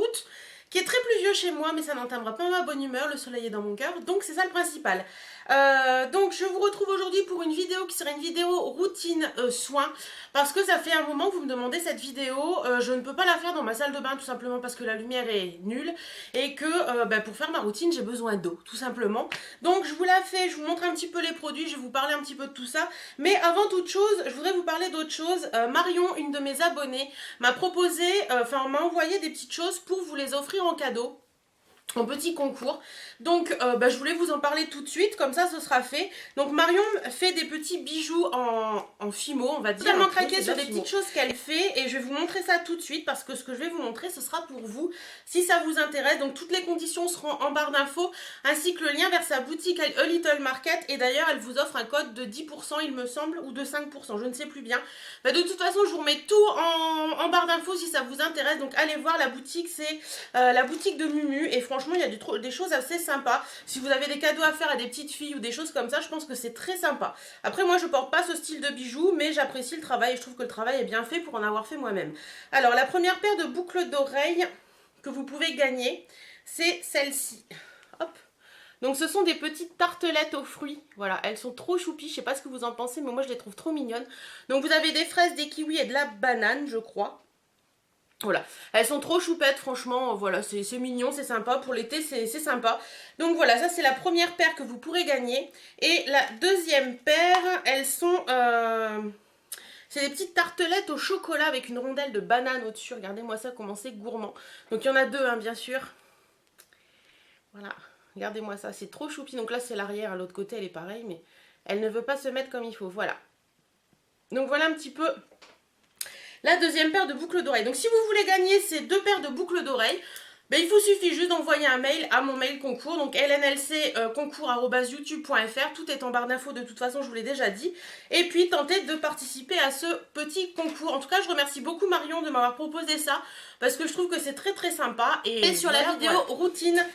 d'août, qui est très pluvieux chez moi, mais ça n'entamera pas ma bonne humeur, le soleil est dans mon cœur, donc c'est ça le principal. Donc je vous retrouve aujourd'hui pour une vidéo qui sera une vidéo routine soin, parce que ça fait un moment que vous me demandez cette vidéo. Je ne peux pas la faire dans ma salle de bain tout simplement parce que la lumière est nulle, et que pour faire ma routine j'ai besoin d'eau tout simplement. Donc je vous la fais, je vous montre un petit peu les produits, je vais vous parler un petit peu de tout ça, mais avant toute chose, je voudrais vous parler d'autre chose. Marion, une de mes abonnées, m'a proposé, m'a envoyé des petites choses pour vous les offrir en cadeau, en petit concours. Donc je voulais vous en parler tout de suite, comme ça ce sera fait. Donc Marion fait des petits bijoux en fimo, on va dire. Tellement craqué sur des petites choses qu'elle fait, et je vais vous montrer ça tout de suite, parce que ce que je vais vous montrer ce sera pour vous, si ça vous intéresse. Donc toutes les conditions seront en barre d'infos, ainsi que le lien vers sa boutique A Little Market. Et d'ailleurs elle vous offre un code de 10% il me semble, ou de 5%, je ne sais plus bien. De toute façon je vous remets tout en barre d'infos si ça vous intéresse. Donc allez voir, la boutique c'est la boutique de Mumu, et franchement il y a des choses assez sympas. Si vous avez des cadeaux à faire à des petites filles ou des choses comme ça, je pense que c'est très sympa. Après moi je porte pas ce style de bijoux, mais j'apprécie le travail et je trouve que le travail est bien fait pour en avoir fait moi-même. Alors la première paire de boucles d'oreilles que vous pouvez gagner, c'est celle-ci. Hop. Donc ce sont des petites tartelettes aux fruits, voilà, elles sont trop choupies, je sais pas ce que vous en pensez, mais moi je les trouve trop mignonnes. Donc vous avez des fraises, des kiwis et de la banane, je crois. Voilà, elles sont trop choupettes, franchement, voilà, c'est mignon, c'est sympa, pour l'été c'est sympa. Donc voilà, ça c'est la première paire que vous pourrez gagner. Et la deuxième paire, elles sont... c'est des petites tartelettes au chocolat avec une rondelle de banane au-dessus. Regardez-moi ça, comment c'est gourmand. Donc il y en a deux, hein, bien sûr. Voilà, regardez-moi ça, c'est trop choupi. Donc là c'est l'arrière, à l'autre côté elle est pareille, mais elle ne veut pas se mettre comme il faut, voilà. Donc voilà un petit peu... la deuxième paire de boucles d'oreilles. Donc si vous voulez gagner ces deux paires de boucles d'oreilles, il vous suffit juste d'envoyer un mail à mon mail concours, donc lnlcconcours@youtube.fr. Tout est en barre d'infos de toute façon, je vous l'ai déjà dit. Et puis tentez de participer à ce petit concours. En tout cas, je remercie beaucoup Marion de m'avoir proposé ça, parce que je trouve que c'est très très sympa. Et sur la vidéo routine,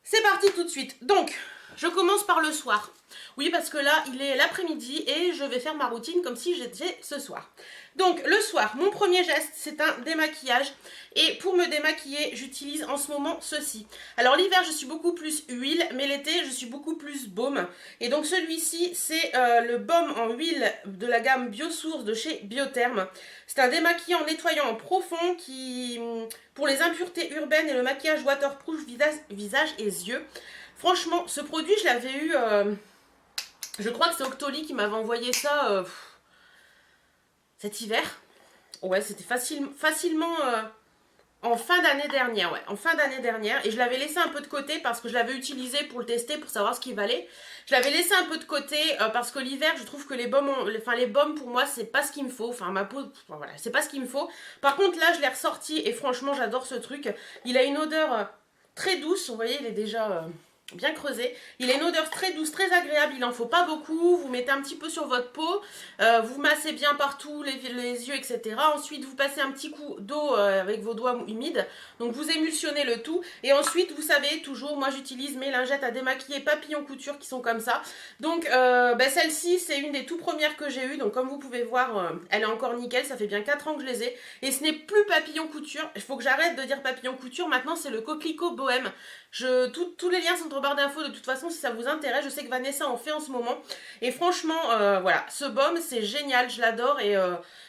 c'est parti tout de suite. Donc, je commence par le soir. Oui, parce que là, il est l'après-midi et je vais faire ma routine comme si j'étais ce soir. Donc, le soir, mon premier geste, c'est un démaquillage. Et pour me démaquiller, j'utilise en ce moment ceci. Alors, l'hiver, je suis beaucoup plus huile, mais l'été, je suis beaucoup plus baume. Et donc, celui-ci, c'est le baume en huile de la gamme Biosource de chez Biotherm. C'est un démaquillant nettoyant en profond qui, pour les impuretés urbaines et le maquillage waterproof visage et yeux. Franchement, ce produit, je l'avais eu... je crois que c'est Octoly qui m'avait envoyé ça cet hiver. Ouais, c'était facilement en fin d'année dernière. Ouais, en fin d'année dernière. Et je l'avais laissé un peu de côté parce que je l'avais utilisé pour le tester, pour savoir ce qu'il valait. Je l'avais laissé un peu de côté parce que l'hiver, je trouve que les baumes pour moi, c'est pas ce qu'il me faut. Enfin, ma peau, voilà, c'est pas ce qu'il me faut. Par contre, là, je l'ai ressorti et franchement, j'adore ce truc. Il a une odeur très douce. Vous voyez, il est déjà... bien creusé. Il a une odeur très douce, très agréable, il en faut pas beaucoup. Vous mettez un petit peu sur votre peau, vous massez bien partout, les yeux, etc. Ensuite, vous passez un petit coup d'eau avec vos doigts humides. Donc, vous émulsionnez le tout. Et ensuite, vous savez, toujours, moi, j'utilise mes lingettes à démaquiller papillon couture qui sont comme ça. Donc, celle-ci, c'est une des tout premières que j'ai eues. Donc, comme vous pouvez voir, elle est encore nickel. Ça fait bien 4 ans que je les ai. Et ce n'est plus papillon couture. Il faut que j'arrête de dire papillon couture. Maintenant, c'est le coquelicot bohème. Tous les liens sont en barre d'infos de toute façon si ça vous intéresse. Je sais que Vanessa en fait en ce moment. Et franchement, voilà, ce baume c'est génial, je l'adore et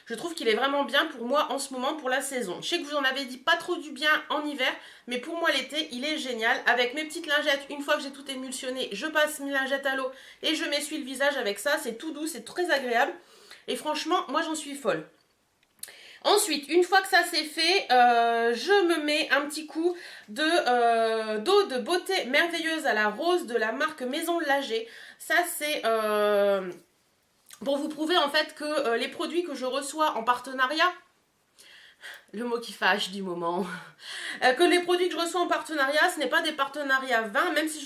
je trouve qu'il est vraiment bien pour moi en ce moment pour la saison. Je sais que vous en avez dit pas trop du bien en hiver, mais pour moi l'été il est génial. Avec mes petites lingettes, une fois que j'ai tout émulsionné, je passe mes lingettes à l'eau et je m'essuie le visage avec ça. C'est tout doux, c'est très agréable. Et franchement, moi j'en suis folle. Ensuite, une fois que ça c'est fait, je me mets un petit coup d'eau de beauté merveilleuse à la rose de la marque Maison Lager. Ça c'est pour vous prouver en fait que les produits que je reçois en partenariat, le mot qui fâche du moment, que les produits que je reçois en partenariat, ce n'est pas des partenariats vains, même si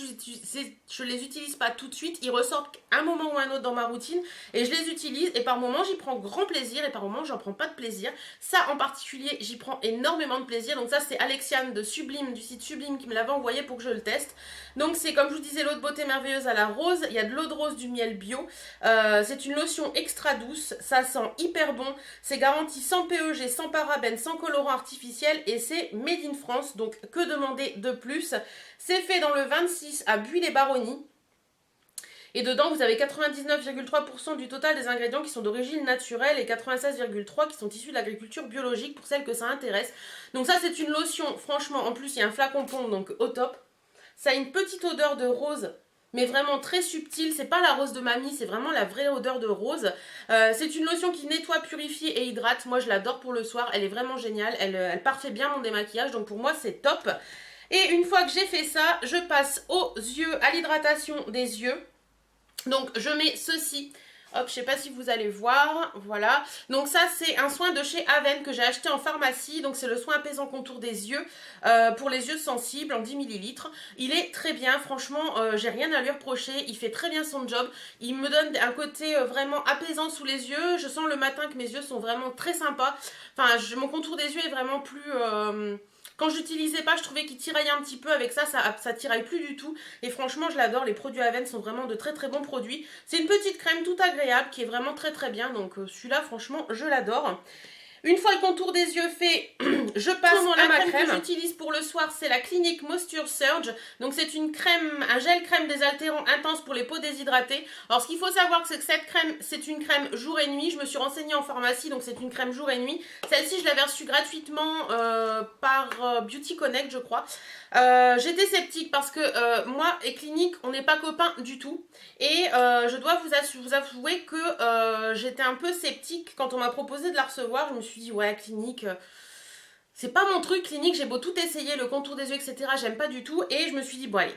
je les utilise pas tout de suite, ils ressortent un moment ou un autre dans ma routine et je les utilise et par moment j'y prends grand plaisir et par moment j'en prends pas de plaisir. Ça en particulier j'y prends énormément de plaisir. Donc ça c'est Alexiane de Sublime, du site Sublime, qui me l'avait envoyé pour que je le teste. Donc c'est comme je vous disais l'eau de beauté merveilleuse à la rose, il y a de l'eau de rose, du miel bio, c'est une lotion extra douce, ça sent hyper bon, c'est garanti sans PEG, sans parabènes, sans sans colorant artificiel et c'est made in France, donc que demander de plus? C'est fait dans le 26 à Buis-les-Baronnies. Et dedans, vous avez 99,3% du total des ingrédients qui sont d'origine naturelle et 96,3% qui sont issus de l'agriculture biologique pour celles que ça intéresse. Donc ça, c'est une lotion, franchement, en plus, il y a un flacon pompe, donc au top. Ça a une petite odeur de rose, mais vraiment très subtile. C'est pas la rose de mamie, c'est vraiment la vraie odeur de rose. C'est une lotion qui nettoie, purifie et hydrate. Moi, je l'adore pour le soir. Elle est vraiment géniale. Elle parfait bien mon démaquillage, donc pour moi, c'est top. Et une fois que j'ai fait ça, je passe aux yeux, à l'hydratation des yeux. Donc je mets ceci, hop, je sais pas si vous allez voir, voilà. Donc ça c'est un soin de chez Aven que j'ai acheté en pharmacie, donc c'est le soin apaisant contour des yeux pour les yeux sensibles en 10 ml. Il est très bien, franchement, j'ai rien à lui reprocher, il fait très bien son job. Il me donne un côté vraiment apaisant sous les yeux, je sens le matin que mes yeux sont vraiment très sympas. Enfin, mon contour des yeux est vraiment plus... Quand je l'utilisais pas, je trouvais qu'il tiraillait un petit peu. Avec ça, ça tiraille plus du tout. Et franchement, je l'adore. Les produits Aven sont vraiment de très très bons produits. C'est une petite crème tout agréable qui est vraiment très très bien. Donc celui-là, franchement, je l'adore. Une fois le contour des yeux fait, je passe à ma crème que j'utilise pour le soir, c'est la Clinique Moisture Surge. Donc c'est une crème, un gel crème désaltérant intense pour les peaux déshydratées. Alors ce qu'il faut savoir, c'est que cette crème, c'est une crème jour et nuit. Je me suis renseignée en pharmacie, donc c'est une crème jour et nuit. Celle-ci, je l'avais reçue gratuitement par Beauty Connect, je crois. J'étais sceptique parce que moi et Clinique, on n'est pas copains du tout. Et je dois vous avouer que j'étais un peu sceptique quand on m'a proposé de la recevoir. Je me suis dit, ouais, Clinique, c'est pas mon truc. Clinique, j'ai beau tout essayer, le contour des yeux, etc. J'aime pas du tout. Et je me suis dit, bon, allez,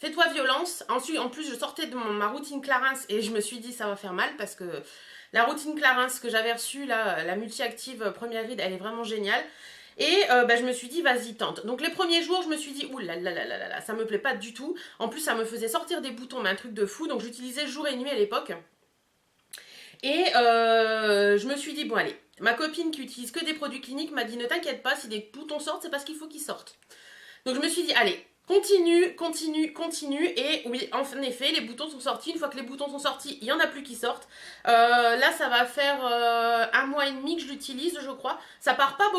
fais-toi violence. Ensuite, en plus, je sortais de ma routine Clarins et je me suis dit, ça va faire mal parce que la routine Clarins que j'avais reçue, là, la multi-active première ride, elle est vraiment géniale. Et je me suis dit, vas-y, tente. Donc les premiers jours, je me suis dit, ouh là là là là là, ça me plaît pas du tout. En plus, ça me faisait sortir des boutons, mais un truc de fou. Donc j'utilisais jour et nuit à l'époque. Et je me suis dit, bon allez, ma copine qui utilise que des produits cliniques m'a dit, ne t'inquiète pas, si des boutons sortent, c'est parce qu'il faut qu'ils sortent. Donc je me suis dit, allez, continue, continue, continue. Et oui, en effet, les boutons sont sortis. Une fois que les boutons sont sortis, il n'y en a plus qui sortent. Là, ça va faire 1 mois et demi que je l'utilise, je crois. Ça part pas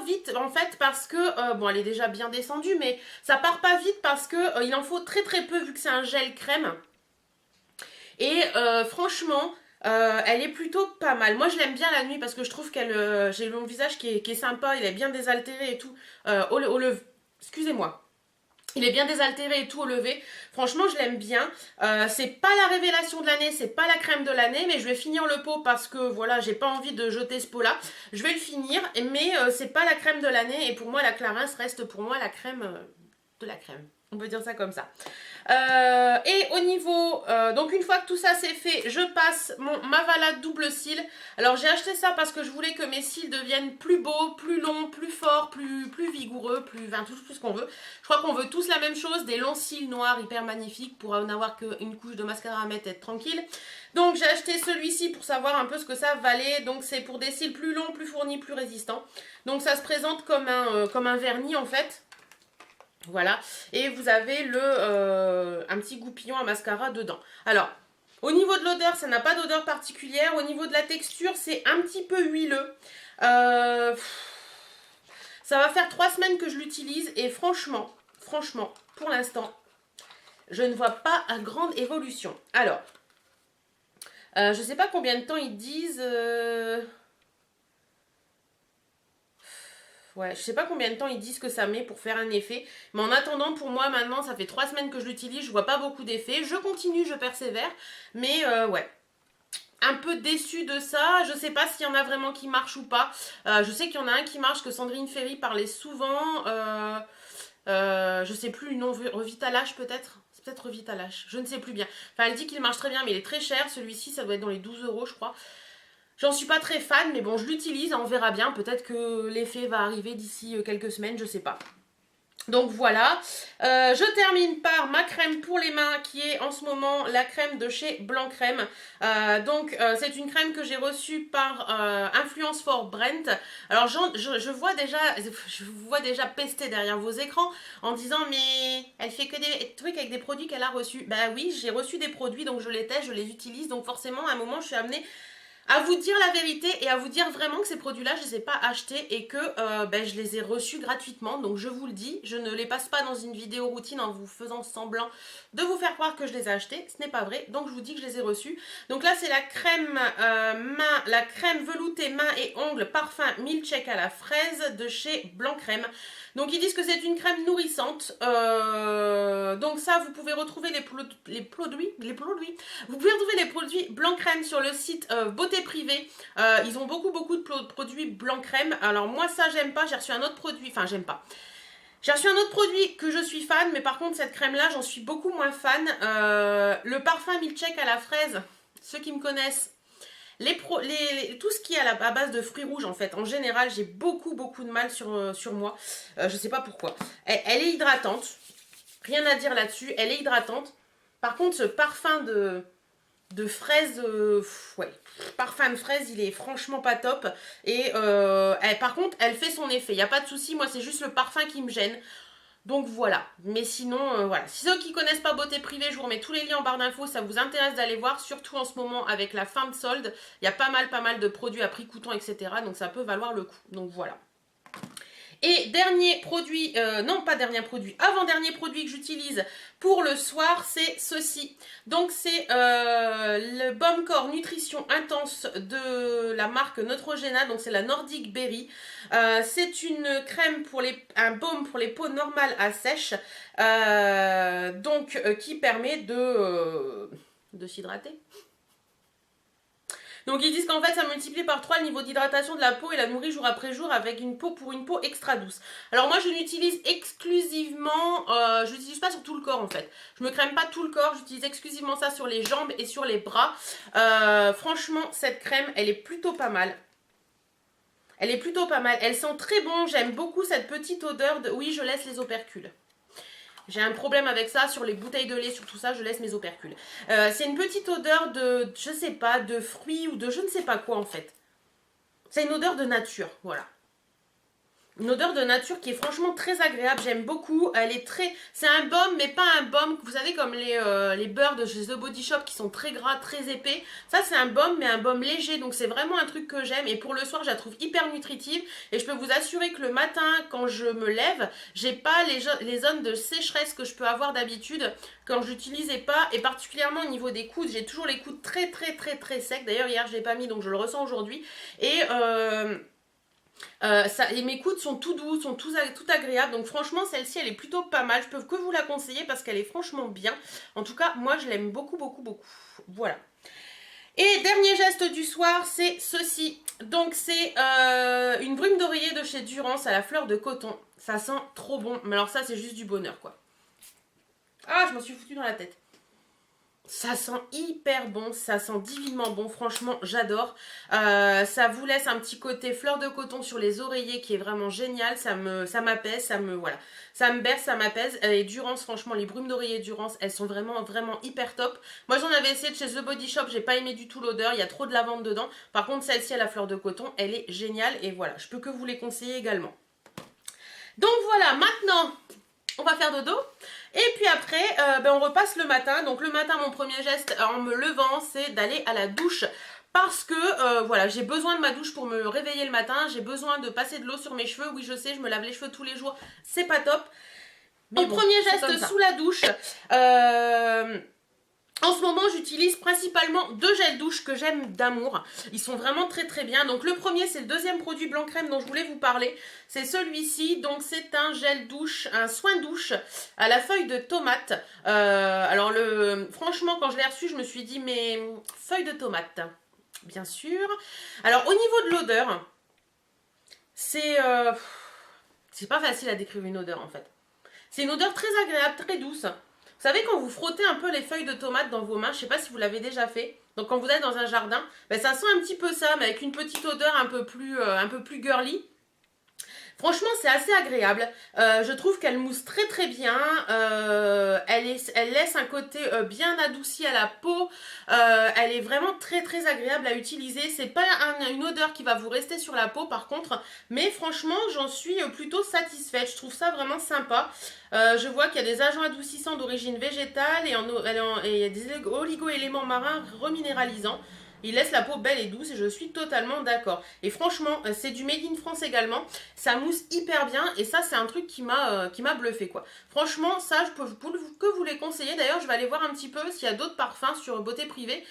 vite, en fait, parce que... bon, elle est déjà bien descendue, mais ça part pas vite parce que il en faut très très peu, vu que c'est un gel crème. Et franchement... elle est plutôt pas mal. Moi je l'aime bien la nuit parce que je trouve qu'elle j'ai mon visage qui est sympa, il est bien désaltéré et tout au lever. Excusez-moi. Il est bien désaltéré et tout au lever. Franchement, je l'aime bien. C'est pas la révélation de l'année, c'est pas la crème de l'année, mais je vais finir le pot parce que voilà, j'ai pas envie de jeter ce pot-là. Je vais le finir, mais c'est pas la crème de l'année et pour moi, la Clarins reste pour moi la crème de la crème. On peut dire ça comme ça. Et au niveau... donc une fois que tout ça c'est fait, je passe mon Mavala double cils. Alors j'ai acheté ça parce que je voulais que mes cils deviennent plus beaux, plus longs, plus forts, plus vigoureux, enfin tout ce qu'on veut. Je crois qu'on veut tous la même chose, des longs cils noirs hyper magnifiques pour n'avoir qu'une couche de mascara à mettre et être tranquille. Donc j'ai acheté celui-ci pour savoir un peu ce que ça valait. Donc c'est pour des cils plus longs, plus fournis, plus résistants. Donc ça se présente comme un vernis en fait. Voilà, et vous avez un petit goupillon à mascara dedans. Alors, au niveau de l'odeur, ça n'a pas d'odeur particulière. Au niveau de la texture, c'est un petit peu huileux. Ça va faire 3 semaines que je l'utilise et franchement, pour l'instant, je ne vois pas une grande évolution. Alors, je ne sais pas combien de temps ils disent... Ouais, je sais pas combien de temps ils disent que ça met pour faire un effet. Mais en attendant, pour moi, maintenant, ça fait 3 semaines que je l'utilise. Je vois pas beaucoup d'effets. Je continue, je persévère. Mais ouais, un peu déçue de ça. Je sais pas s'il y en a vraiment qui marchent ou pas. Je sais qu'il y en a un qui marche, que Sandrine Ferry parlait souvent. Je sais plus le nom, Revitalage peut-être. C'est peut-être Revitalage. Je ne sais plus bien. Enfin, elle dit qu'il marche très bien, mais il est très cher. Celui-ci, ça doit être dans les 12 €, je crois. J'en suis pas très fan, mais bon, je l'utilise, on verra bien. Peut-être que l'effet va arriver d'ici quelques semaines, je sais pas. Donc voilà, je termine par ma crème pour les mains qui est en ce moment la crème de chez Blanc Crème. C'est une crème que j'ai reçue par Influence for Brent. Alors je vois déjà pester derrière vos écrans en disant mais elle fait que des trucs avec des produits qu'elle a reçus. Bah oui, j'ai reçu des produits donc je les teste, je les utilise donc forcément à un moment je suis amenée À vous dire la vérité et à vous dire vraiment que ces produits-là, je ne les ai pas achetés et que je les ai reçus gratuitement. Donc je vous le dis, je ne les passe pas dans une vidéo routine en vous faisant semblant de vous faire croire que je les ai achetés. Ce n'est pas vrai, donc je vous dis que je les ai reçus. Donc là, c'est la crème la crème veloutée main et ongles parfum milkshake à la fraise de chez Blanc Crème. Donc ils disent que c'est une crème nourrissante. Donc ça, vous pouvez retrouver les produits. Vous pouvez retrouver les produits Blanc Crème sur le site Beauté Privée. Ils ont beaucoup de produits Blanc Crème. Alors moi ça j'aime pas. J'ai reçu un autre produit. Enfin j'aime pas. J'ai reçu un autre produit que je suis fan, mais par contre cette crème là j'en suis beaucoup moins fan. Le parfum milkshake à la fraise, ceux qui me connaissent. Tout ce qui est à base de fruits rouges en fait, en général j'ai beaucoup de mal sur moi, je sais pas pourquoi. Elle est hydratante, rien à dire là-dessus, elle est hydratante. Par contre ce parfum de fraise, ouais, parfum de fraise il est franchement pas top. Et par contre elle fait son effet, il n'y a pas de souci, moi c'est juste le parfum qui me gêne. Donc voilà, mais sinon, voilà. Si ceux qui connaissent pas Beauté Privée, je vous remets tous les liens en barre d'infos, ça vous intéresse d'aller voir, surtout en ce moment avec la fin de solde, il y a pas mal de produits à prix coûtant, etc. Donc ça peut valoir le coup, donc voilà. Et dernier produit, non pas dernier produit, avant-dernier produit que j'utilise pour le soir, c'est ceci. Donc c'est le Baume Corps Nutrition Intense de la marque Neutrogena, donc c'est la Nordic Berry. C'est une crème un baume pour les peaux normales à sèche, qui permet de s'hydrater. Donc ils disent qu'en fait ça multiplie par 3 le niveau d'hydratation de la peau et la nourrit jour après jour avec une peau extra douce. Alors moi je l'utilise exclusivement, je l'utilise pas sur tout le corps en fait. Je me crème pas tout le corps, j'utilise exclusivement ça sur les jambes et sur les bras. Franchement cette crème elle est plutôt pas mal. Elle est plutôt pas mal, elle sent très bon, j'aime beaucoup cette petite odeur de... Oui je laisse les opercules. J'ai un problème avec ça, sur les bouteilles de lait, sur tout ça, je laisse mes opercules. C'est une petite odeur de, je sais pas, de fruits ou de je ne sais pas quoi en fait. C'est une odeur de nature, voilà. Une odeur de nature qui est franchement très agréable, j'aime beaucoup. Elle est très... C'est un baume, mais pas un baume, vous savez, comme les beurres de chez The Body Shop qui sont très gras, très épais. Ça, c'est un baume, mais un baume léger, donc c'est vraiment un truc que j'aime. Et pour le soir, je la trouve hyper nutritive. Et je peux vous assurer que le matin, quand je me lève, j'ai pas les zones de sécheresse que je peux avoir d'habitude quand je l'utilisais pas. Et particulièrement au niveau des coudes, j'ai toujours les coudes très secs. D'ailleurs, hier, je l'ai pas mis, donc je le ressens aujourd'hui. Et... et mes coudes sont tout doux, sont tout agréables. Donc franchement celle-ci elle est plutôt pas mal. Je peux que vous la conseiller parce qu'elle est franchement bien. En tout cas moi je l'aime beaucoup. Voilà. Et dernier geste du soir c'est ceci. Donc c'est une brume d'oreiller de chez Durance à la fleur de coton. Ça sent trop bon. Mais alors ça c'est juste du bonheur quoi. Ah je m'en suis foutu dans la tête. Ça sent hyper bon, ça sent divinement bon, franchement j'adore. Ça vous laisse un petit côté fleur de coton sur les oreillers qui est vraiment génial, ça m'apaise, voilà. Ça me berce, ça m'apaise. Et Durance, franchement les brumes d'oreiller Durance, elles sont vraiment hyper top. Moi j'en avais essayé de chez The Body Shop, j'ai pas aimé du tout l'odeur, il y a trop de lavande dedans. Par contre celle-ci à la fleur de coton, elle est géniale et voilà, je peux que vous les conseiller également. Donc voilà, maintenant... on va faire dodo et puis après on repasse le matin. Donc le matin mon premier geste en me levant c'est d'aller à la douche parce que voilà j'ai besoin de ma douche pour me réveiller le matin. J'ai besoin de passer de l'eau sur mes cheveux. Oui je sais je me lave les cheveux tous les jours, c'est pas top. Mais mon premier geste sous la douche, en ce moment, j'utilise principalement 2 gels douche que j'aime d'amour. Ils sont vraiment très bien. Donc le premier, c'est le deuxième produit Blanc Crème dont je voulais vous parler. C'est celui-ci. Donc c'est un gel douche, un soin douche à la feuille de tomate. Alors franchement, quand je l'ai reçu, je me suis dit, mais feuille de tomate, bien sûr. Alors au niveau de l'odeur, c'est pas facile à décrire une odeur en fait. C'est une odeur très agréable, très douce. Vous savez quand vous frottez un peu les feuilles de tomates dans vos mains, je sais pas si vous l'avez déjà fait, donc quand vous êtes dans un jardin, ça sent un petit peu ça, mais avec une petite odeur un peu plus girly. Franchement c'est assez agréable, je trouve qu'elle mousse très bien, elle laisse un côté bien adouci à la peau, elle est vraiment très agréable à utiliser. C'est pas une odeur qui va vous rester sur la peau par contre, mais franchement j'en suis plutôt satisfaite, je trouve ça vraiment sympa. Je vois qu'il y a des agents adoucissants d'origine végétale et il y a des oligo-éléments marins reminéralisants. Il laisse la peau belle et douce et je suis totalement d'accord. Et franchement, c'est du Made in France également. Ça mousse hyper bien et ça, c'est un truc qui m'a bluffé quoi. Franchement, ça, je peux que vous les conseiller. D'ailleurs, je vais aller voir un petit peu s'il y a d'autres parfums sur Beauté Privée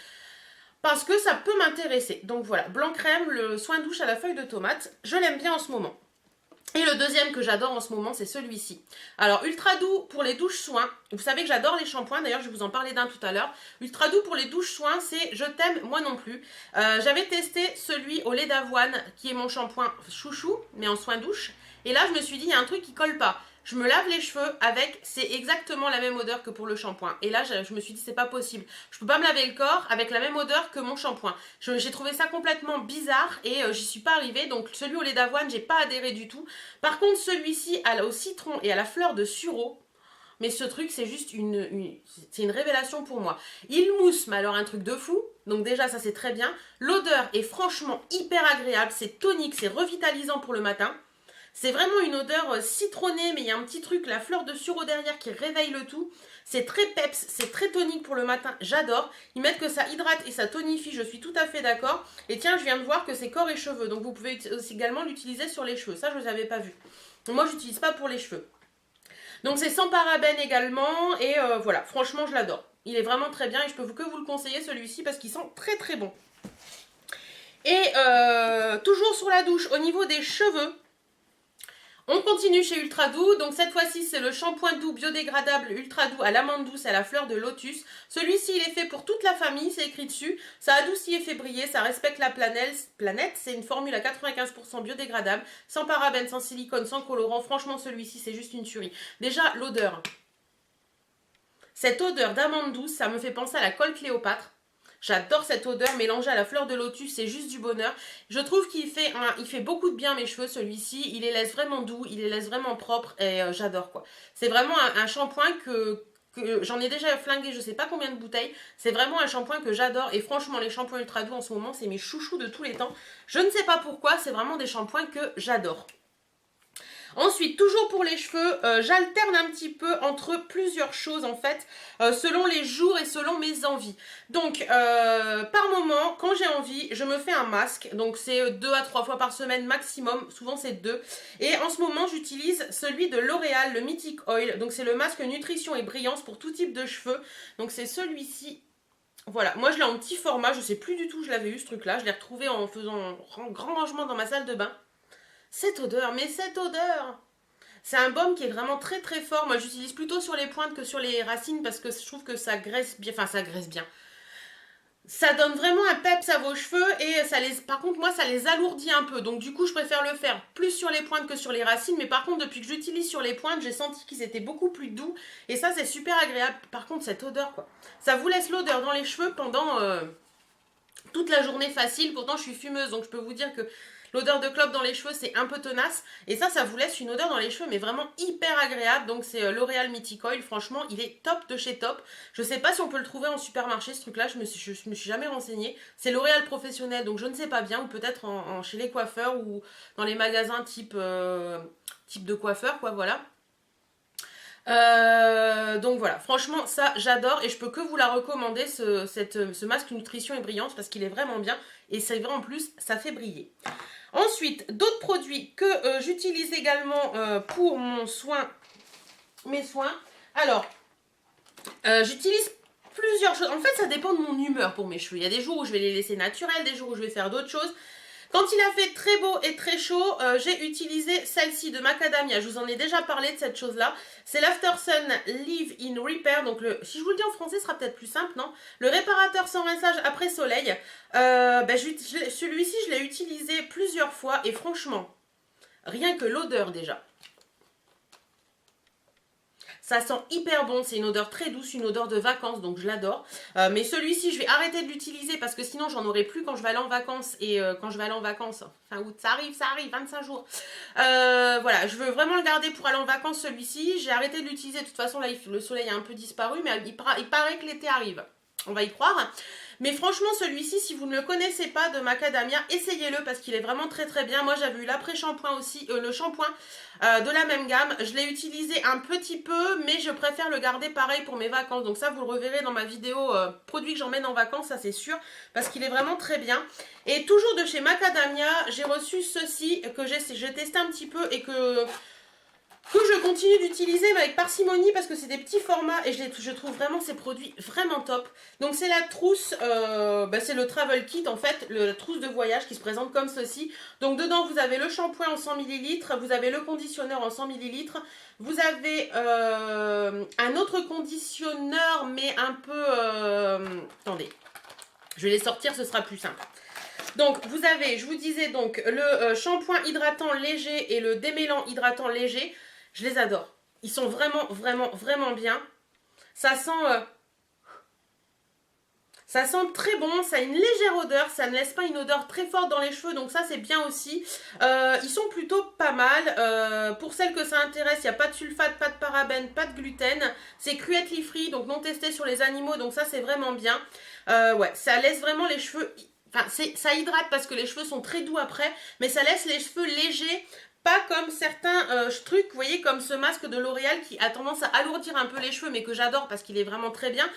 parce que ça peut m'intéresser. Donc voilà, blanc crème, le soin douche à la feuille de tomate. Je l'aime bien en ce moment. Et le deuxième que j'adore en ce moment, c'est celui-ci. Alors, Ultra Doux pour les douches soins. Vous savez que j'adore les shampoings, d'ailleurs, je vais vous en parler d'un tout à l'heure. Ultra Doux pour les douches soins, c'est je t'aime, moi non plus. J'avais testé celui au lait d'avoine, qui est mon shampoing chouchou, mais en soin douche. Et là, je me suis dit, il y a un truc qui colle pas. Je me lave les cheveux avec, c'est exactement la même odeur que pour le shampoing. Et là, je me suis dit, c'est pas possible. Je peux pas me laver le corps avec la même odeur que mon shampoing. J'ai trouvé ça complètement bizarre et j'y suis pas arrivée. Donc, celui au lait d'avoine, j'ai pas adhéré du tout. Par contre, celui-ci, au citron et à la fleur de sureau, mais ce truc, c'est juste c'est une révélation pour moi. Il mousse, mais alors un truc de fou. Donc déjà, ça c'est très bien. L'odeur est franchement hyper agréable. C'est tonique, c'est revitalisant pour le matin. C'est vraiment une odeur citronnée, mais il y a un petit truc, la fleur de sureau derrière qui réveille le tout. C'est très peps, c'est très tonique pour le matin, j'adore. Ils mettent que ça hydrate et ça tonifie, je suis tout à fait d'accord. Et tiens, je viens de voir que c'est corps et cheveux, donc vous pouvez aussi également l'utiliser sur les cheveux. Ça, je ne l'avais pas vu. Moi, je n'utilise pas pour les cheveux. Donc c'est sans parabènes également, et voilà, franchement, je l'adore. Il est vraiment très bien et je peux que vous le conseiller celui-ci parce qu'il sent très très bon. Et toujours sur la douche, au niveau des cheveux, on continue chez Ultra Doux, donc cette fois-ci c'est le shampoing doux biodégradable Ultra Doux à l'amande douce et à la fleur de lotus. Celui-ci il est fait pour toute la famille, c'est écrit dessus. Ça adoucit et fait briller, ça respecte la planète. C'est une formule à 95% biodégradable, sans parabènes, sans silicone, sans colorant. Franchement celui-ci c'est juste une tuerie. Déjà l'odeur. Cette odeur d'amande douce, ça me fait penser à la colle Cléopâtre. J'adore cette odeur mélangée à la fleur de lotus, c'est juste du bonheur. Je trouve qu'il fait beaucoup de bien mes cheveux celui-ci, il les laisse vraiment doux, il les laisse vraiment propres et j'adore quoi. C'est vraiment un shampoing que j'en ai déjà flingué je sais pas combien de bouteilles. C'est vraiment un shampoing que j'adore et franchement les shampoings Ultra Doux en ce moment c'est mes chouchous de tous les temps. Je ne sais pas pourquoi, c'est vraiment des shampoings que j'adore. Ensuite, toujours pour les cheveux, j'alterne un petit peu entre plusieurs choses en fait, selon les jours et selon mes envies. Donc, par moment, quand j'ai envie, je me fais un masque. Donc, c'est 2 à 3 fois par semaine maximum, souvent c'est 2. Et en ce moment, j'utilise celui de L'Oréal, le Mythic Oil. Donc, c'est le masque nutrition et brillance pour tout type de cheveux. Donc, c'est celui-ci. Voilà, moi je l'ai en petit format, je sais plus du tout où je l'avais eu ce truc-là. Je l'ai retrouvé en faisant un grand rangement dans ma salle de bain. Cette odeur, mais cette odeur! C'est un baume qui est vraiment très très fort. Moi j'utilise plutôt sur les pointes que sur les racines parce que je trouve que ça graisse bien. Enfin ça graisse bien. Ça donne vraiment un peps à vos cheveux et par contre moi ça les alourdit un peu. Donc du coup je préfère le faire plus sur les pointes que sur les racines. Mais par contre depuis que j'utilise sur les pointes j'ai senti qu'ils étaient beaucoup plus doux. Et ça c'est super agréable. Par contre cette odeur quoi. Ça vous laisse l'odeur dans les cheveux pendant toute la journée facile. Pourtant je suis fumeuse donc je peux vous dire que l'odeur de clope dans les cheveux, c'est un peu tenace. Et ça vous laisse une odeur dans les cheveux, mais vraiment hyper agréable. Donc c'est L'Oréal Mythic Oil. Franchement, il est top de chez top. Je sais pas si on peut le trouver en supermarché, ce truc-là. Je me suis jamais renseignée. C'est L'Oréal professionnel, donc je ne sais pas bien. Ou peut-être chez les coiffeurs ou dans les magasins type de coiffeur, quoi, voilà. Donc voilà, franchement ça j'adore et je peux que vous la recommander ce masque nutrition et brillance parce qu'il est vraiment bien et c'est vrai en plus ça fait briller. Ensuite d'autres produits que j'utilise également pour mes soins. Alors j'utilise plusieurs choses, en fait ça dépend de mon humeur pour mes cheveux. Il y a des jours où je vais les laisser naturels, des jours où je vais faire d'autres choses. Quand il a fait très beau et très chaud, j'ai utilisé celle-ci de Macadamia. Je vous en ai déjà parlé de cette chose-là. C'est l'After Sun Leave in Repair. Donc, si je vous le dis en français, ce sera peut-être plus simple, non? Le réparateur sans rinçage après soleil. Celui-ci, je l'ai utilisé plusieurs fois. Et franchement, rien que l'odeur déjà. Ça sent hyper bon, c'est une odeur très douce, une odeur de vacances, donc je l'adore. Mais celui-ci, je vais arrêter de l'utiliser parce que sinon, j'en aurai plus quand je vais aller en vacances. Et quand je vais aller en vacances, fin août, ça arrive, 25 jours. Voilà, je veux vraiment le garder pour aller en vacances, celui-ci. J'ai arrêté de l'utiliser, de toute façon, là, le soleil a un peu disparu, mais il paraît que l'été arrive. on va y croire. Mais franchement, celui-ci, si vous ne le connaissez pas de Macadamia, essayez-le parce qu'il est vraiment très très bien. Moi, j'avais eu l'après-shampoing aussi, le shampoing de la même gamme. Je l'ai utilisé un petit peu, mais je préfère le garder pareil pour mes vacances. Donc ça, vous le reverrez dans ma vidéo produit que j'emmène en vacances, ça c'est sûr, parce qu'il est vraiment très bien. Et toujours de chez Macadamia, j'ai reçu ceci que j'ai testé un petit peu et que je continue d'utiliser avec parcimonie parce que c'est des petits formats et je trouve vraiment ces produits vraiment top. Donc c'est la trousse, c'est le travel kit en fait, la trousse de voyage qui se présente comme ceci. Donc dedans vous avez le shampoing en 100 ml, vous avez le conditionneur en 100 ml, vous avez un autre conditionneur mais un peu... attendez, je vais les sortir, ce sera plus simple. Donc vous avez, je vous disais donc, le shampoing hydratant léger et le démêlant hydratant léger. Je les adore. Ils sont vraiment, vraiment, vraiment bien. Ça sent très bon. Ça a une légère odeur. Ça ne laisse pas une odeur très forte dans les cheveux. Donc ça, c'est bien aussi. Ils sont plutôt pas mal. Pour celles que ça intéresse, il n'y a pas de sulfate, pas de parabènes, pas de gluten. C'est cruelty free, donc non testé sur les animaux. Donc ça, c'est vraiment bien. Ouais, ça laisse vraiment les cheveux... Enfin, ça hydrate parce que les cheveux sont très doux après. Mais ça laisse les cheveux légers. Pas comme certains trucs, vous voyez, comme ce masque de L'Oréal qui a tendance à alourdir un peu les cheveux, mais que j'adore parce qu'il est vraiment très bien.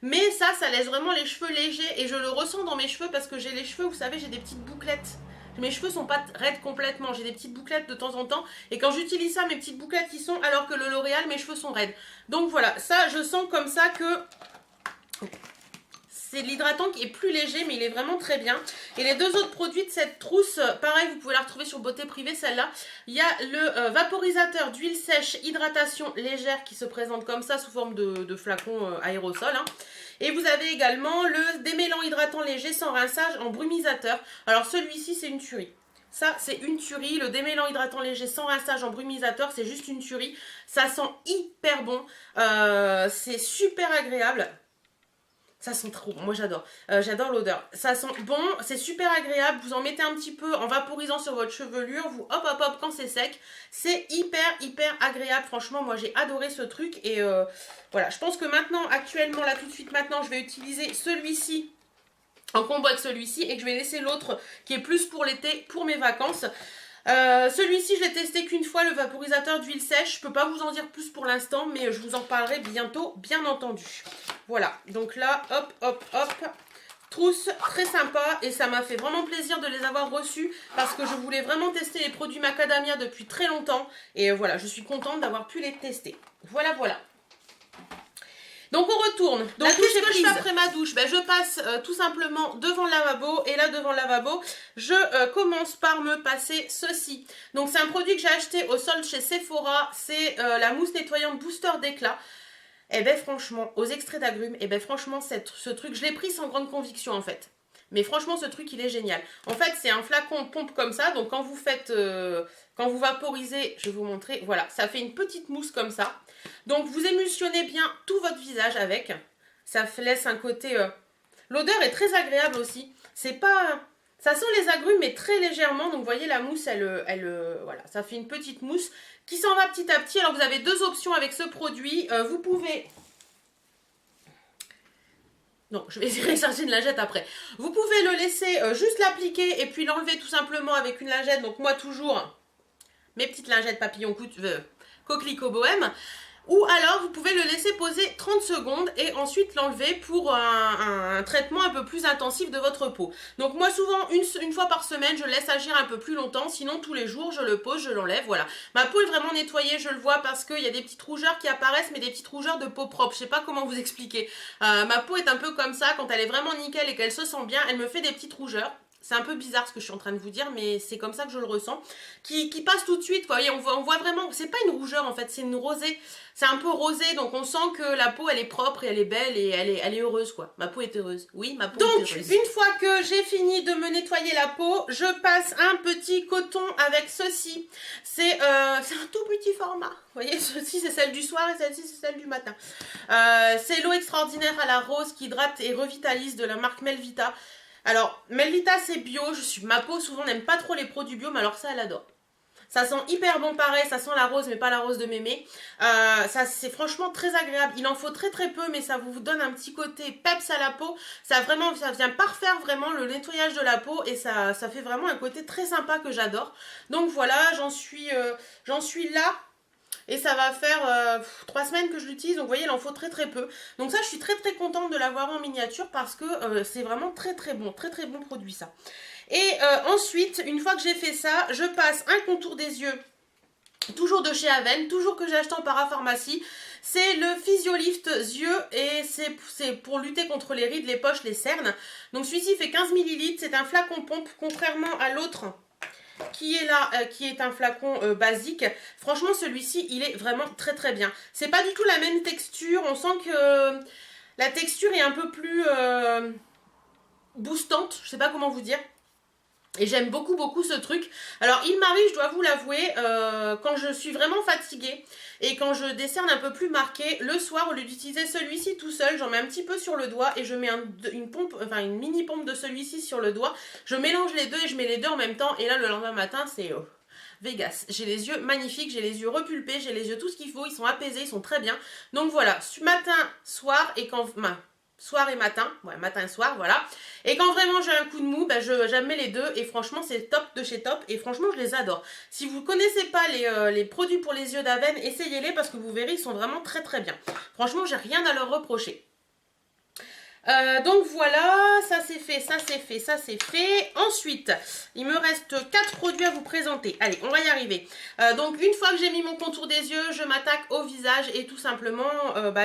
Mais ça laisse vraiment les cheveux légers et je le ressens dans mes cheveux parce que j'ai les cheveux, vous savez, j'ai des petites bouclettes. Mes cheveux sont pas raides complètement, j'ai des petites bouclettes de temps en temps. Et quand j'utilise ça, mes petites bouclettes y sont, alors que le L'Oréal, mes cheveux sont raides. Donc voilà, ça, je sens comme ça que... C'est l'hydratant qui est plus léger, mais il est vraiment très bien. Et les deux autres produits de cette trousse, pareil, vous pouvez la retrouver sur Beauté Privée, celle-là. Il y a le vaporisateur d'huile sèche hydratation légère qui se présente comme ça, sous forme de flacon aérosol. Hein. Et vous avez également le démêlant hydratant léger sans rinçage en brumisateur. Alors celui-ci, c'est une tuerie. Ça, c'est une tuerie. Le démêlant hydratant léger sans rinçage en brumisateur, c'est juste une tuerie. Ça sent hyper bon. C'est super agréable. Ça sent trop bon, moi j'adore. J'adore l'odeur. Ça sent bon, c'est super agréable. Vous en mettez un petit peu en vaporisant sur votre chevelure. Vous hop hop hop quand c'est sec. C'est hyper agréable. Franchement, moi j'ai adoré ce truc. Et voilà, je pense que maintenant, actuellement, là tout de suite maintenant, je vais utiliser celui-ci en combo avec celui-ci. Et que je vais laisser l'autre qui est plus pour l'été, pour mes vacances. Celui-ci je l'ai testé qu'une fois, le vaporisateur d'huile sèche. Je peux pas vous en dire plus pour l'instant, mais je vous en reparlerai bientôt, bien entendu. Voilà, donc là, hop, hop, hop, trousse très sympa et ça m'a fait vraiment plaisir de les avoir reçus parce que je voulais vraiment tester les produits Macadamia depuis très longtemps et voilà, je suis contente d'avoir pu les tester. Voilà, voilà. Donc on retourne. Donc qu'est-ce que je fais après ma douche? Je passe tout simplement devant le lavabo. Et là devant le lavabo, je commence par me passer ceci. Donc c'est un produit que j'ai acheté au solde chez Sephora. C'est la mousse nettoyante booster d'éclat. Et ben franchement, aux extraits d'agrumes, et ben franchement ce truc, je l'ai pris sans grande conviction en fait. Mais franchement, ce truc, il est génial. En fait, c'est un flacon pompe comme ça. Donc, quand vous faites, quand vous vaporisez, je vais vous montrer. Voilà, ça fait une petite mousse comme ça. Donc, vous émulsionnez bien tout votre visage avec. Ça laisse un côté... L'odeur est très agréable aussi. C'est pas... Ça sent les agrumes, mais très légèrement. Donc, vous voyez, la mousse, voilà, ça fait une petite mousse qui s'en va petit à petit. Alors, vous avez deux options avec ce produit. Vous pouvez... Non, je vais essayer de chercher une lingette après. Vous pouvez le laisser juste l'appliquer et puis l'enlever tout simplement avec une lingette. Donc moi toujours, mes petites lingettes papillon coquelicot bohème. Ou alors vous pouvez le laisser poser 30 secondes et ensuite l'enlever pour un traitement un peu plus intensif de votre peau. Donc moi souvent une fois par semaine je le laisse agir un peu plus longtemps, sinon tous les jours je le pose, je l'enlève, voilà. Ma peau est vraiment nettoyée, je le vois parce qu'il y a des petites rougeurs qui apparaissent, mais des petites rougeurs de peau propre, je sais pas comment vous expliquer. Ma peau est un peu comme ça, quand elle est vraiment nickel et qu'elle se sent bien, elle me fait des petites rougeurs. C'est un peu bizarre ce que je suis en train de vous dire, mais c'est comme ça que je le ressens. Qui passe tout de suite, quoi. Vous voyez, on voit vraiment... C'est pas une rougeur, en fait, c'est une rosée. C'est un peu rosé, donc on sent que la peau, elle est propre et elle est belle et elle est heureuse, quoi. Ma peau est heureuse. Oui, ma peau est heureuse. Donc, une fois que j'ai fini de me nettoyer la peau, je passe un petit coton avec ceci. C'est un tout petit format. Vous voyez, ceci, c'est celle du soir et celle-ci, c'est celle du matin. C'est l'eau extraordinaire à la rose qui hydrate et revitalise de la marque Melvita. Alors, Melvita, c'est bio. Ma peau, souvent, n'aime pas trop les produits bio, mais alors ça, elle adore. Ça sent hyper bon pareil, ça sent la rose mais pas la rose de mémé. Ça c'est franchement très agréable. Il en faut très peu mais ça vous donne un petit côté peps à la peau. Ça vient parfaire vraiment le nettoyage de la peau et ça fait vraiment un côté très sympa que j'adore. Donc voilà, j'en suis là. Et ça va faire 3 semaines que je l'utilise, donc vous voyez, il en faut très peu. Donc ça, je suis très contente de l'avoir en miniature parce que c'est vraiment très bon produit ça. Et ensuite, une fois que j'ai fait ça, je passe un contour des yeux, toujours de chez Aven, toujours que j'ai acheté en parapharmacie. C'est le Physiolift yeux et c'est pour lutter contre les rides, les poches, les cernes. Donc celui-ci fait 15 ml, c'est un flacon pompe, contrairement à l'autre qui est là, qui est un flacon basique. Franchement, celui-ci, il est vraiment très bien. C'est pas du tout la même texture. On sent que la texture est un peu plus boostante. Je sais pas comment vous dire. Et j'aime beaucoup ce truc. Alors il m'arrive, je dois vous l'avouer, quand je suis vraiment fatiguée et quand je décerne un peu plus marqué, le soir au lieu d'utiliser celui-ci tout seul, j'en mets un petit peu sur le doigt et je mets une mini pompe de celui-ci sur le doigt. Je mélange les deux et je mets les deux en même temps et là le lendemain matin c'est Vegas. J'ai les yeux magnifiques, j'ai les yeux repulpés, j'ai les yeux tout ce qu'il faut, ils sont apaisés, ils sont très bien. Donc voilà, matin, soir et quand... soir et matin, ouais, matin et soir, voilà. Et quand vraiment j'ai un coup de mou, ben j'aime les deux et franchement c'est top de chez top et franchement je les adore. Si vous ne connaissez pas les produits pour les yeux d'Aven, essayez-les parce que vous verrez, ils sont vraiment très bien. Franchement, j'ai rien à leur reprocher. Donc voilà, ça c'est fait, ça c'est fait, ça c'est fait. Ensuite, il me reste 4 produits à vous présenter. Allez, on va y arriver. Donc une fois que j'ai mis mon contour des yeux, je m'attaque au visage et tout simplement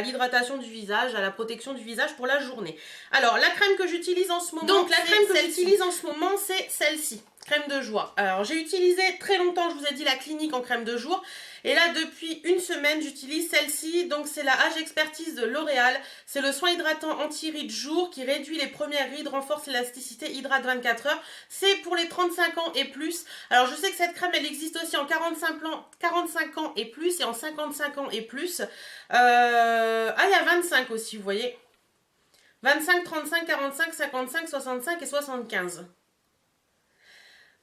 l'hydratation du visage, à la protection du visage pour la journée. Alors la crème que j'utilise en ce moment, donc la crème que j'utilise en ce moment, c'est celle-ci. Crème de jour. Alors j'ai utilisé très longtemps, je vous ai dit, la clinique en crème de jour. Et là depuis une semaine j'utilise celle-ci. Donc c'est la Age Expertise de L'Oréal. C'est le soin hydratant anti-rides jour qui réduit les premières rides, renforce l'élasticité, hydrate 24 heures. C'est pour les 35 ans et plus. Alors je sais que cette crème elle existe aussi en 45 ans et plus et en 55 ans et plus. Il y a 25 aussi, vous voyez. 25, 35, 45, 55, 65 et 75.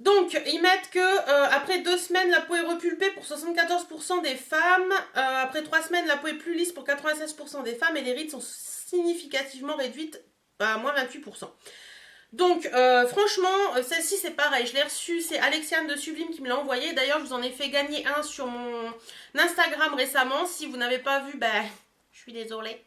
Donc, ils mettent que après 2 semaines, la peau est repulpée pour 74% des femmes. Après 3 semaines, la peau est plus lisse pour 96% des femmes. Et les rides sont significativement réduites à moins 28%. Donc, franchement, celle-ci, c'est pareil. Je l'ai reçue, c'est Alexiane de Sublime qui me l'a envoyé. D'ailleurs, je vous en ai fait gagner un sur mon Instagram récemment. Si vous n'avez pas vu, ben, je suis désolée.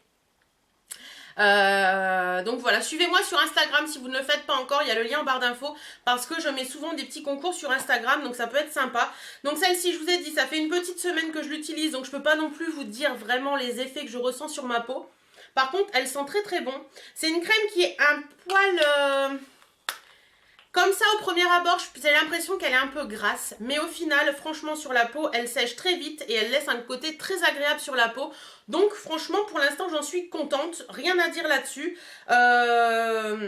Donc voilà, suivez-moi sur Instagram si vous ne le faites pas encore, il y a le lien en barre d'infos parce que je mets souvent des petits concours sur Instagram, donc ça peut être sympa. Donc celle-ci, je vous ai dit, ça fait une petite semaine que je l'utilise, donc je peux pas non plus vous dire vraiment les effets que je ressens sur ma peau. Par contre, elle sent très bon. C'est une crème qui est un poil... Comme ça, au premier abord, j'ai l'impression qu'elle est un peu grasse. Mais au final, franchement, sur la peau, elle sèche très vite et elle laisse un côté très agréable sur la peau. Donc, franchement, pour l'instant, j'en suis contente. Rien à dire là-dessus. Voilà,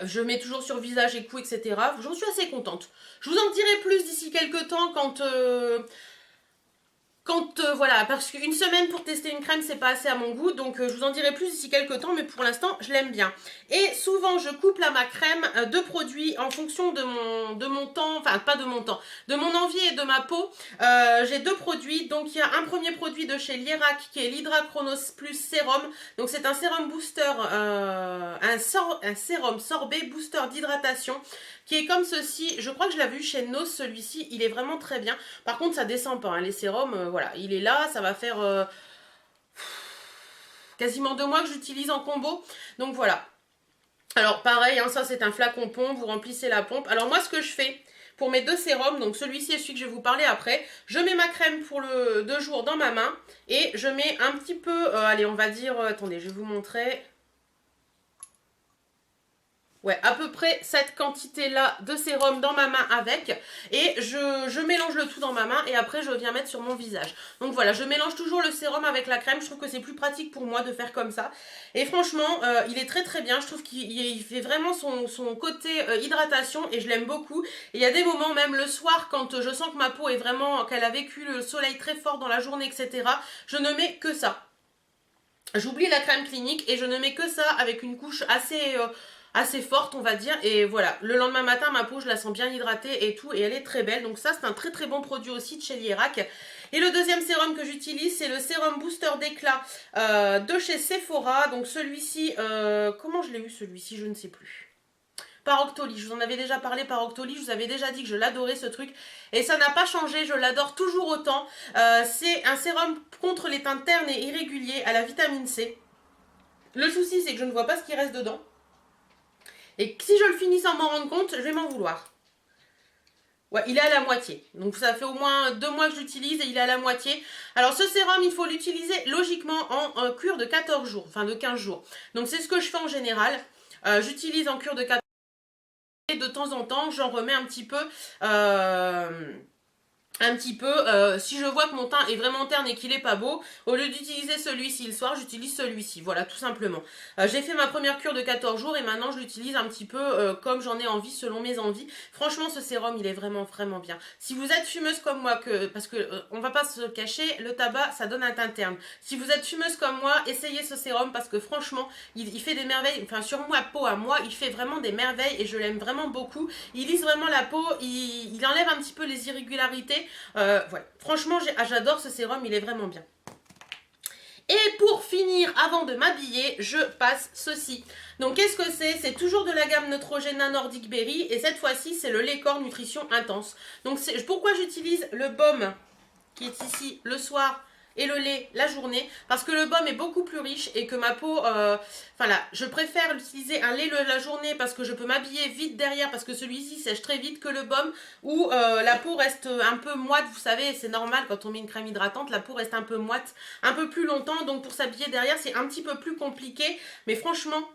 je mets toujours sur visage et cou, etc. J'en suis assez contente. Je vous en dirai plus d'ici quelques temps quand... voilà, parce qu'une semaine pour tester une crème, c'est pas assez à mon goût, donc je vous en dirai plus d'ici quelques temps, mais pour l'instant, je l'aime bien. Et souvent, je couple à ma crème deux produits en fonction de mon temps, enfin, pas de mon temps, de mon envie et de ma peau. J'ai 2 produits, donc il y a un premier produit de chez Lierac, qui est l'Hydra Chronos Plus Sérum. Donc c'est un sérum booster, un sérum sorbet booster d'hydratation, qui est comme ceci. Je crois que je l'avais vu chez Nose, celui-ci, il est vraiment très bien. Par contre, ça descend pas, hein, les sérums, voilà, il est là, ça va faire quasiment 2 mois que j'utilise en combo, donc voilà. Alors pareil, hein, ça c'est un flacon pompe, vous remplissez la pompe. Alors moi ce que je fais pour mes 2 sérums, donc celui-ci et celui que je vais vous parler après, je mets ma crème pour le 2 jours dans ma main et je mets un petit peu, allez on va dire, attendez je vais vous montrer... Ouais, à peu près cette quantité-là de sérum dans ma main avec. Et je mélange le tout dans ma main et après je viens mettre sur mon visage. Donc voilà, je mélange toujours le sérum avec la crème. Je trouve que c'est plus pratique pour moi de faire comme ça. Et franchement, il est très bien. Je trouve qu'il fait vraiment son côté hydratation et je l'aime beaucoup. Et il y a des moments, même le soir, quand je sens que ma peau est vraiment, qu'elle a vécu le soleil très fort dans la journée, etc. Je ne mets que ça. J'oublie la crème clinique et je ne mets que ça avec une couche assez assez forte on va dire, et voilà, le lendemain matin ma peau je la sens bien hydratée et tout, et elle est très belle, donc ça c'est un très très bon produit aussi de chez Lierac. Et le deuxième sérum que j'utilise, c'est le sérum booster d'éclat de chez Sephora, donc celui-ci, comment je l'ai eu celui-ci, je ne sais plus. Par Octoly, je vous en avais déjà parlé par Octoly, je vous avais déjà dit que je l'adorais ce truc et ça n'a pas changé, je l'adore toujours autant. C'est un sérum contre les teintes ternes et irréguliers à la vitamine C. Le souci c'est que je ne vois pas ce qui reste dedans et que si je le finis sans m'en rendre compte, je vais m'en vouloir. Ouais, il est à la moitié, donc ça fait au moins 2 mois que j'utilise et il est à la moitié. Alors ce sérum, il faut l'utiliser logiquement en cure de 14 jours, enfin de 15 jours. Donc c'est ce que je fais en général, j'utilise en cure de 14 jours. Et de temps en temps, j'en remets un petit peu, si je vois que mon teint est vraiment terne et qu'il est pas beau, au lieu d'utiliser celui-ci le soir, j'utilise celui-ci, voilà, tout simplement. J'ai fait ma première cure de 14 jours et maintenant je l'utilise un petit peu comme j'en ai envie, selon mes envies. Franchement, ce sérum, il est vraiment, vraiment bien. Si vous êtes fumeuse comme moi, parce que on va pas se cacher, le tabac, ça donne un teint terne. Si vous êtes fumeuse comme moi, essayez ce sérum parce que franchement, il fait des merveilles, enfin sur ma peau à moi, il fait vraiment des merveilles et je l'aime vraiment beaucoup. Il lisse vraiment la peau, il enlève un petit peu les irrégularités. Voilà. Franchement, j'adore ce sérum, il est vraiment bien. Et pour finir, avant de m'habiller, je passe ceci. Donc qu'est-ce que c'est? C'est toujours de la gamme Neutrogena Nordic Berry et cette fois-ci c'est le lait corps nutrition intense. Donc pourquoi j'utilise le baume qui est ici le soir et le lait la journée, parce que le baume est beaucoup plus riche et que ma peau, enfin là, je préfère utiliser un lait la journée parce que je peux m'habiller vite derrière, parce que celui-ci sèche très vite que le baume, où la peau reste un peu moite, vous savez, c'est normal quand on met une crème hydratante, la peau reste un peu moite, un peu plus longtemps, donc pour s'habiller derrière c'est un petit peu plus compliqué, mais franchement,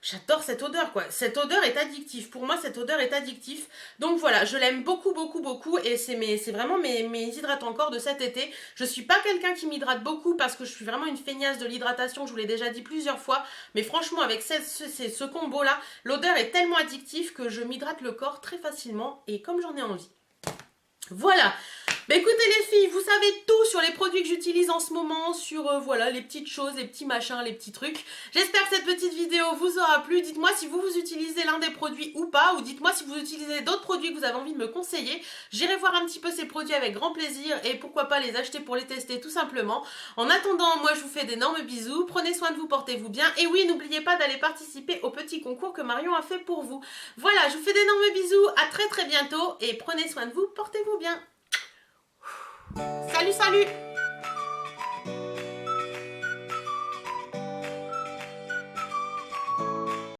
j'adore cette odeur quoi, cette odeur est addictive, pour moi cette odeur est addictive, donc voilà, je l'aime beaucoup beaucoup beaucoup et c'est vraiment mes hydratants corps de cet été. Je suis pas quelqu'un qui m'hydrate beaucoup parce que je suis vraiment une feignasse de l'hydratation, je vous l'ai déjà dit plusieurs fois, mais franchement avec ce combo là, l'odeur est tellement addictive que je m'hydrate le corps très facilement et comme j'en ai envie. Voilà. Bah écoutez les filles, vous savez tout sur les produits que j'utilise en ce moment, sur voilà les petites choses, les petits machins, les petits trucs. J'espère que cette petite vidéo vous aura plu. Dites-moi si vous utilisez l'un des produits ou pas, ou dites-moi si vous utilisez d'autres produits que vous avez envie de me conseiller. J'irai voir un petit peu ces produits avec grand plaisir et pourquoi pas les acheter pour les tester tout simplement. En attendant, moi je vous fais d'énormes bisous, prenez soin de vous, portez-vous bien. Et oui, n'oubliez pas d'aller participer au petit concours que Marion a fait pour vous. Voilà, je vous fais d'énormes bisous, à très très bientôt et prenez soin de vous, portez-vous bien. Salut, salut!